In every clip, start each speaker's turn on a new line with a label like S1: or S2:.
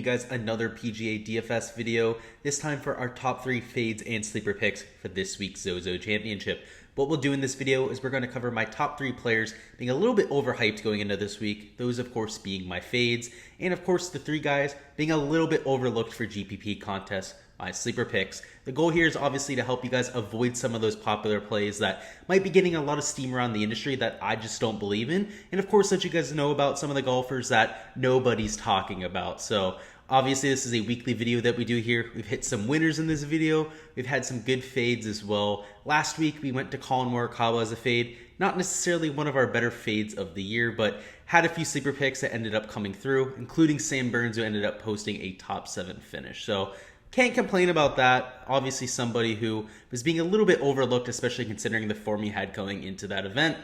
S1: guys another PGA DFS video, this time for our top 3 fades and sleeper picks for this week's Zozo Championship. What we'll do in this video is we're going to cover my top 3 players being a little bit overhyped going into this week, those of course being my fades, and of course the 3 guys being a little bit overlooked for GPP contests, my sleeper picks. The goal here is obviously to help you guys avoid some of those popular plays that might be getting a lot of steam around the industry that I just don't believe in, and of course let you guys know about some of the golfers that nobody's talking about. So obviously this is a weekly video that we do here. We've hit some winners in this video. We've had some good fades as well. Last week we went to Collin Morikawa as a fade. Not necessarily one of our better fades of the year, but had a few sleeper picks that ended up coming through, including Sam Burns, who ended up posting a top 7 finish. So can't complain about that. Obviously somebody who was being a little bit overlooked, especially considering the form he had going into that event.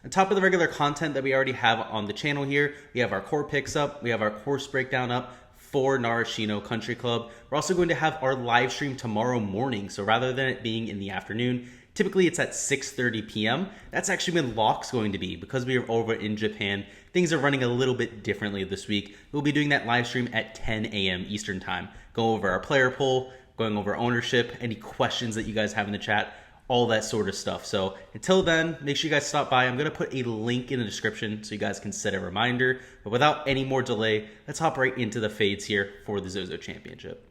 S1: On top of the regular content that we already have on the channel here, we have our core picks up, we have our course breakdown up for Narashino Country Club. We're also going to have our live stream tomorrow morning, so rather than it being in the afternoon, typically it's at 6:30 p.m. That's actually when Lock's going to be. Because we are over in Japan, things are running a little bit differently this week. We'll be doing that live stream at 10 a.m. Eastern time. Go over our player poll, going over ownership, any questions that you guys have in the chat, all that sort of stuff. So until then, make sure you guys stop by. I'm going to put a link in the description so you guys can set a reminder. But without any more delay, let's hop right into the fades here for the Zozo Championship.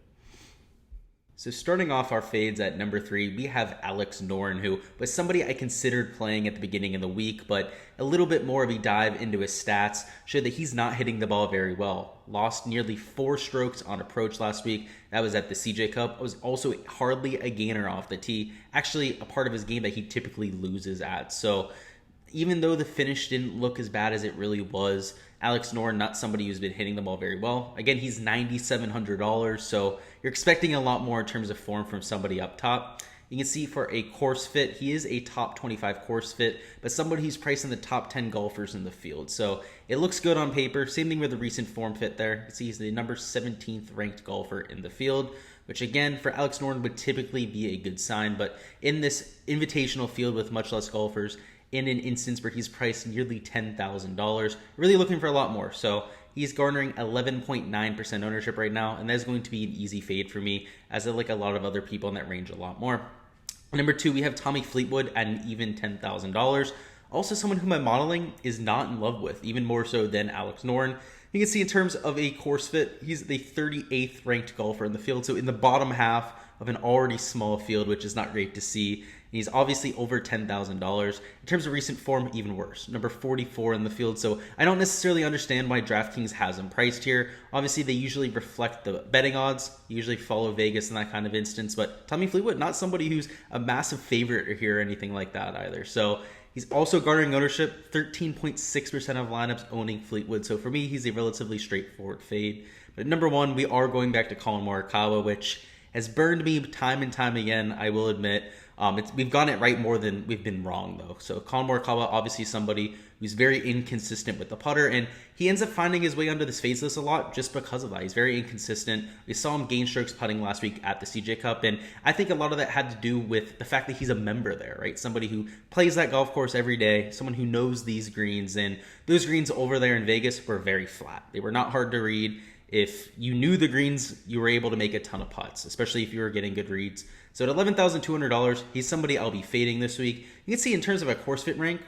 S1: So starting off our fades at number 3, we have Alex Noren, who was somebody I considered playing at the beginning of the week, but a little bit more of a dive into his stats showed that he's not hitting the ball very well. Lost nearly 4 strokes on approach last week. That was at the CJ Cup. It was also hardly a gainer off the tee. Actually, a part of his game that he typically loses at. So even though the finish didn't look as bad as it really was, Alex Noren, not somebody who's been hitting the ball very well. Again, he's $9,700, so you're expecting a lot more in terms of form from somebody up top. You can see for a course fit, he is a top 25 course fit, but somebody who's priced in the top 10 golfers in the field. So it looks good on paper. Same thing with the recent form fit there. You can see he's the number 17th ranked golfer in the field, which again, for Alex Noren would typically be a good sign. But in this invitational field with much less golfers, in an instance where he's priced nearly $10,000, really looking for a lot more. So he's garnering 11.9% ownership right now, and that's going to be an easy fade for me, as I like a lot of other people in that range a lot more. Number 2, we have Tommy Fleetwood at an even $10,000. Also someone who my modeling is not in love with, even more so than Alex Noren. You can see in terms of a course fit, he's the 38th ranked golfer in the field, so in the bottom half of an already small field, which is not great to see. He's obviously over $10,000. In terms of recent form, even worse. Number 44 in the field, so I don't necessarily understand why Draftkings has him priced here. Obviously, they usually reflect the betting odds, usually follow Vegas in that kind of instance, but Tommy Fleetwood, not somebody who's a massive favorite here or anything like that either. So he's also garnering ownership, 13.6% of lineups owning Fleetwood. So for me, he's a relatively straightforward fade. But at number 1, we are going back to Collin Morikawa, which has burned me time and time again, I will admit. We've gotten it right more than we've been wrong, though. So Collin Morikawa, obviously somebody who's very inconsistent with the putter, and he ends up finding his way under this fades list a lot just because of that. He's very inconsistent. We saw him gain strokes putting last week at the CJ Cup, and I think a lot of that had to do with the fact that he's a member there, right? Somebody who plays that golf course every day, someone who knows these greens, and those greens over there in Vegas were very flat. They were not hard to read. If you knew the greens, you were able to make a ton of putts, especially if you were getting good reads. So at $11,200, he's somebody I'll be fading this week. You can see in terms of a course fit rank,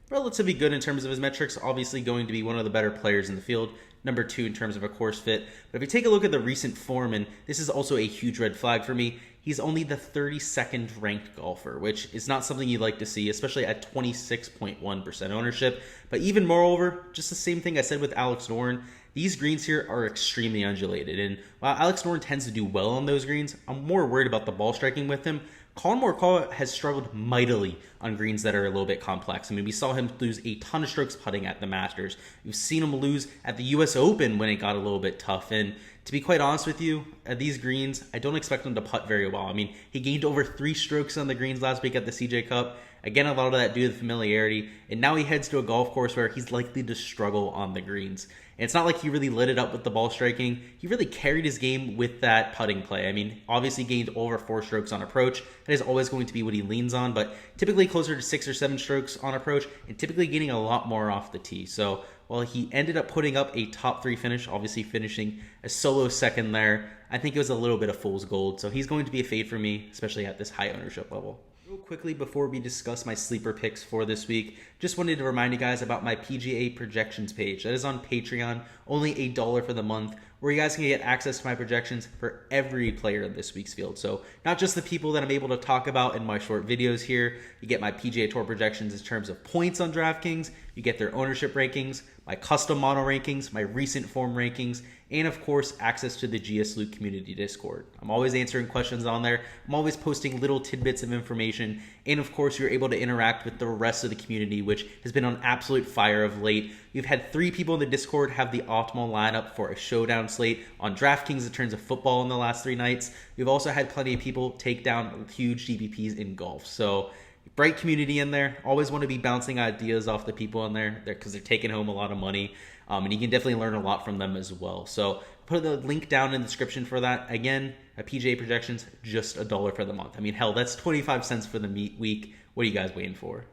S1: relatively good in terms of his metrics, obviously going to be one of the better players in the field, number 2 in terms of a course fit. But if you take a look at the recent form, and this is also a huge red flag for me, he's only the 32nd ranked golfer, which is not something you'd like to see, especially at 26.1% ownership. But even moreover, just the same thing I said with Alex Noren, these greens here are extremely undulated, and while Alex Noren tends to do well on those greens, I'm more worried about the ball striking with him. Collin Morikawa has struggled mightily on greens that are a little bit complex. I mean, we saw him lose a ton of strokes putting at the Masters. We've seen him lose at the US Open when it got a little bit tough, and to be quite honest with you, at these greens, I don't expect him to putt very well. I mean, he gained over 3 strokes on the greens last week at the CJ Cup. Again, a lot of that due to the familiarity, and now he heads to a golf course where he's likely to struggle on the greens. And it's not like he really lit it up with the ball striking. He really carried his game with that putting play. I mean, obviously gained over 4 strokes on approach. That is always going to be what he leans on, but typically closer to 6 or 7 strokes on approach, and typically getting a lot more off the tee. So while he ended up putting up a top 3 finish, obviously finishing a solo second there, I think it was a little bit of fool's gold. So he's going to be a fade for me, especially at this high ownership level. Real quickly before we discuss my sleeper picks for this week, just wanted to remind you guys about my PGA projections page. That is on Patreon, only $1 for the month, where you guys can get access to my projections for every player in this week's field. So not just the people that I'm able to talk about in my short videos here. You get my PGA Tour projections in terms of points on DraftKings. You get their ownership rankings, my custom model rankings, my recent form rankings, and of course, access to the GS Luke community Discord. I'm always answering questions on there. I'm always posting little tidbits of information. And of course, you're able to interact with the rest of the community, which has been on absolute fire of late. You've had 3 people in the Discord have the optimal lineup for a showdown slate on DraftKings in terms of football in the last 3 nights. We've also had plenty of people take down huge DPPs in golf. So bright community in there. Always want to be bouncing ideas off the people in there because they're taking home a lot of money. And you can definitely learn a lot from them as well. So put the link down in the description for that. Again, a PGA projections, just $1 for the month. I mean, hell, that's 25 cents for the week. What are you guys waiting for?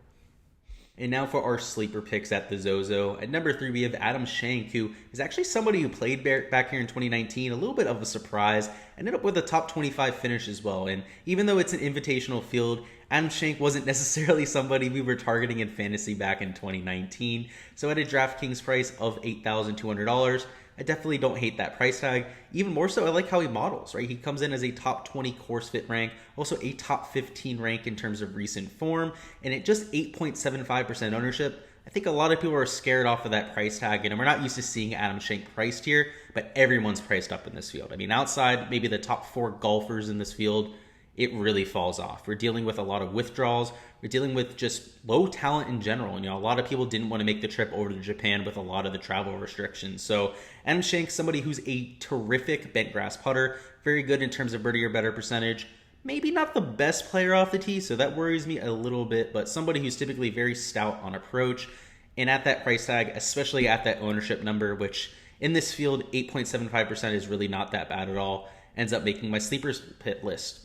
S1: And now for our sleeper picks at the Zozo. At number 3, we have Adam Schenk, who is actually somebody who played back here in 2019. A little bit of a surprise. Ended up with a top 25 finish as well. And even though it's an invitational field, Adam Schenk wasn't necessarily somebody we were targeting in fantasy back in 2019. So at a DraftKings price of $8,200, I definitely don't hate that price tag. Even more so, I like how he models, right? He comes in as a top 20 course fit rank, also a top 15 rank in terms of recent form, and at just 8.75% ownership, I think a lot of people are scared off of that price tag, and we're not used to seeing Adam Schenk priced here, but everyone's priced up in this field. I mean, outside maybe the top 4 golfers in this field, it really falls off. We're dealing with a lot of withdrawals. We're dealing with just low talent in general. You know, a lot of people didn't want to make the trip over to Japan with a lot of the travel restrictions. So Adam Schenk, somebody who's a terrific bent grass putter, very good in terms of birdie or better percentage. Maybe not the best player off the tee, so that worries me a little bit, but somebody who's typically very stout on approach. And at that price tag, especially at that ownership number, which in this field, 8.75% is really not that bad at all, ends up making my sleepers pit list.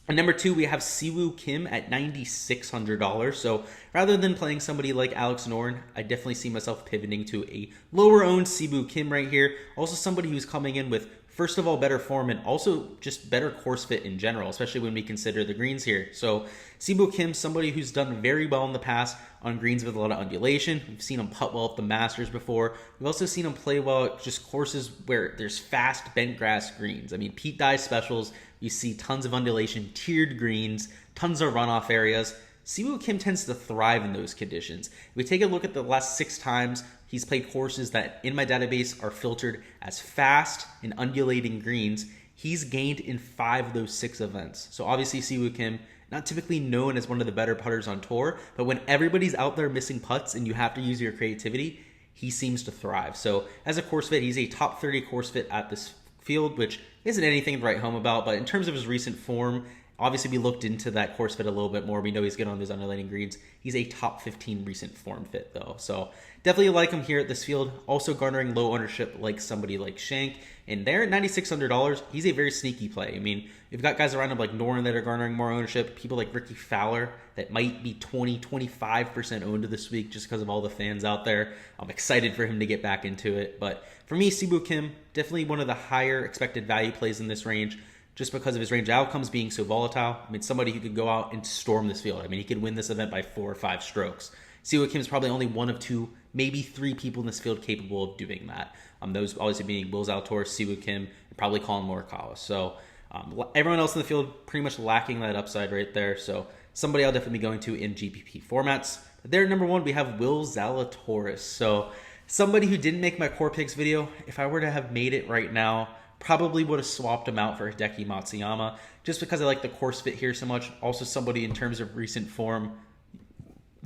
S1: At number 2, we have Siwoo Kim at $9,600. So rather than playing somebody like Alex Noren, I definitely see myself pivoting to a lower owned Siwoo Kim right here. Also somebody who's coming in with, first of all, better form and also just better course fit in general, especially when we consider the greens here. So Siwoo Kim, somebody who's done very well in the past on greens with a lot of undulation. We've seen him putt well at the Masters before. We've also seen him play well at just courses where there's fast bent grass greens. I mean, Pete Dye specials, you see tons of undulation, tiered greens, tons of runoff areas. Siwoo Kim tends to thrive in those conditions. If we take a look at the last 6 times he's played courses that in my database are filtered as fast and undulating greens, he's gained in 5 of those 6 events. So obviously Siwoo Kim, not typically known as one of the better putters on tour, but when everybody's out there missing putts and you have to use your creativity, he seems to thrive. So as a course fit, he's a top 30 course fit at this field, which isn't anything to write home about, but in terms of his recent form, obviously we looked into that course fit a little bit more. We know he's good on those undulating greens. He's a top 15 recent form fit though. So definitely like him here at this field. Also garnering low ownership like somebody like Schenk. And there at $9,600, he's a very sneaky play. I mean, you've got guys around him like Noren that are garnering more ownership. People like Ricky Fowler that might be 20-25% owned this week just because of all the fans out there. I'm excited for him to get back into it. But for me, Siwoo Kim, definitely one of the higher expected value plays in this range, just because of his range of outcomes being so volatile. I mean, somebody who could go out and storm this field. I mean, he could win this event by 4 or 5 strokes. Siwoo Kim is probably only 1 of 2, maybe 3 people in this field capable of doing that. Those obviously being Will Zalatoris, Siwoo Kim, and probably Collin Morikawa. So everyone else in the field pretty much lacking that upside right there. So somebody I'll definitely be going to in GPP formats. There at number 1, we have Will Zalatoris. So somebody who didn't make my core picks video, if I were to have made it right now, probably would have swapped him out for Hideki Matsuyama just because I like the course fit here so much. Also somebody in terms of recent form,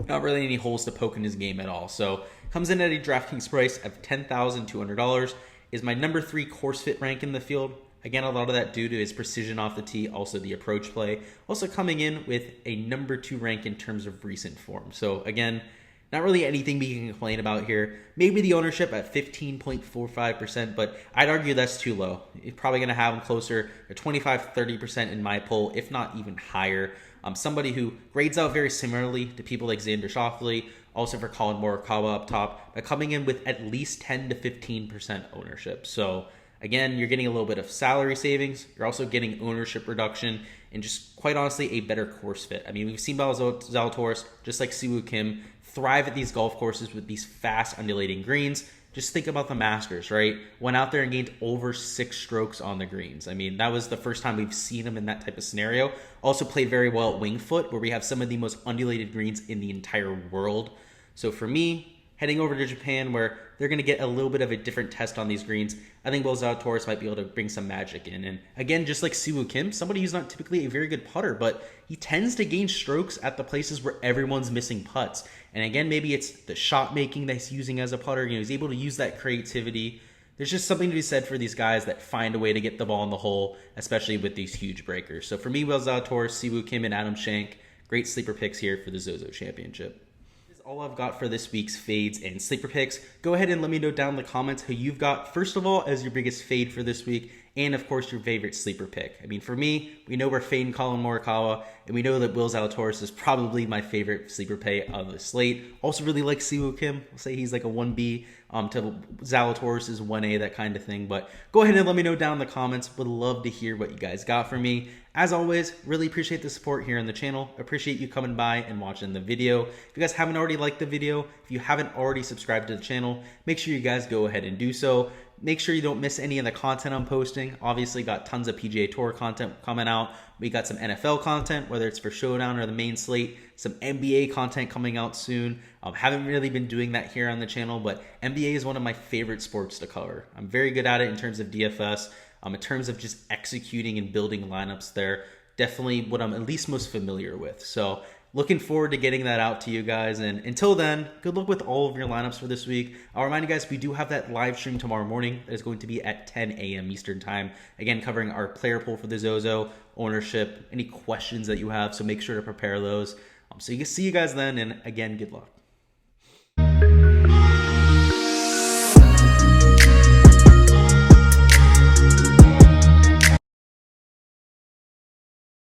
S1: not really any holes to poke in his game at all. So comes in at a DraftKings price of $10,200, is my number 3 course fit rank in the field. Again, a lot of that due to his precision off the tee, also the approach play. Also coming in with a number 2 rank in terms of recent form. So again, not really anything we can complain about here. Maybe the ownership at 15.45%, but I'd argue that's too low. You're probably going to have him closer to 25-30% in my poll, if not even higher. Somebody who grades out very similarly to people like Xander Schauffele, also for Collin Morikawa up top, but coming in with at least 10 to 15% ownership. So again, you're getting a little bit of salary savings. You're also getting ownership reduction and just quite honestly a better course fit. I mean, we've seen Zalatoris, just like Siwoo Kim, thrive at these golf courses with these fast undulating greens. Just think about the Masters, right? Went out there and gained over 6 strokes on the greens. I mean, that was the first time we've seen him in that type of scenario. Also played very well at Winged Foot, where we have some of the most undulated greens in the entire world. So for me, heading over to Japan, where they're going to get a little bit of a different test on these greens, I think Zalatoris might be able to bring some magic in. And again, just like Siwoo Kim, somebody who's not typically a very good putter, but he tends to gain strokes at the places where everyone's missing putts. And again, maybe it's the shot making that he's using as a putter. He's able to use that creativity. There's just something to be said for these guys that find a way to get the ball in the hole, especially with these huge breakers. So for me, Zalatoris, Siwoo Kim, and Adam Schenk, great sleeper picks here for the Zozo Championship. All I've got for this week's fades and sleeper picks. Go ahead and let me know down in the comments who you've got, first of all, as your biggest fade for this week, and of course, your favorite sleeper pick. I mean, for me, we know we're fading Collin Morikawa, and we know that Zalatoris is probably my favorite sleeper pay of the slate. Also really like Siwoo Kim. I'll say he's like a 1B to Zalatoris is 1A, that kind of thing. But go ahead and let me know down in the comments. Would love to hear what you guys got for me. As always, really appreciate the support here on the channel. Appreciate you coming by and watching the video. If you guys haven't already liked the video, if you haven't already subscribed to the channel, make sure you guys go ahead and do so. Make sure you don't miss any of the content I'm posting. Obviously, got tons of PGA Tour content coming out. We got some NFL content, whether it's for Showdown or the main slate. Some NBA content coming out soon. Haven't really been doing that here on the channel, but NBA is one of my favorite sports to cover. I'm very good at it in terms of DFS. In terms of just executing and building lineups there, definitely what I'm at least most familiar with. So looking forward to getting that out to you guys. And until then, good luck with all of your lineups for this week. I'll remind you guys, we do have that live stream tomorrow morning that is going to be at 10 a.m. Eastern time. Again, covering our player pool for the Zozo, ownership, any questions that you have. So make sure to prepare those. So you can see you guys then. And again, good luck.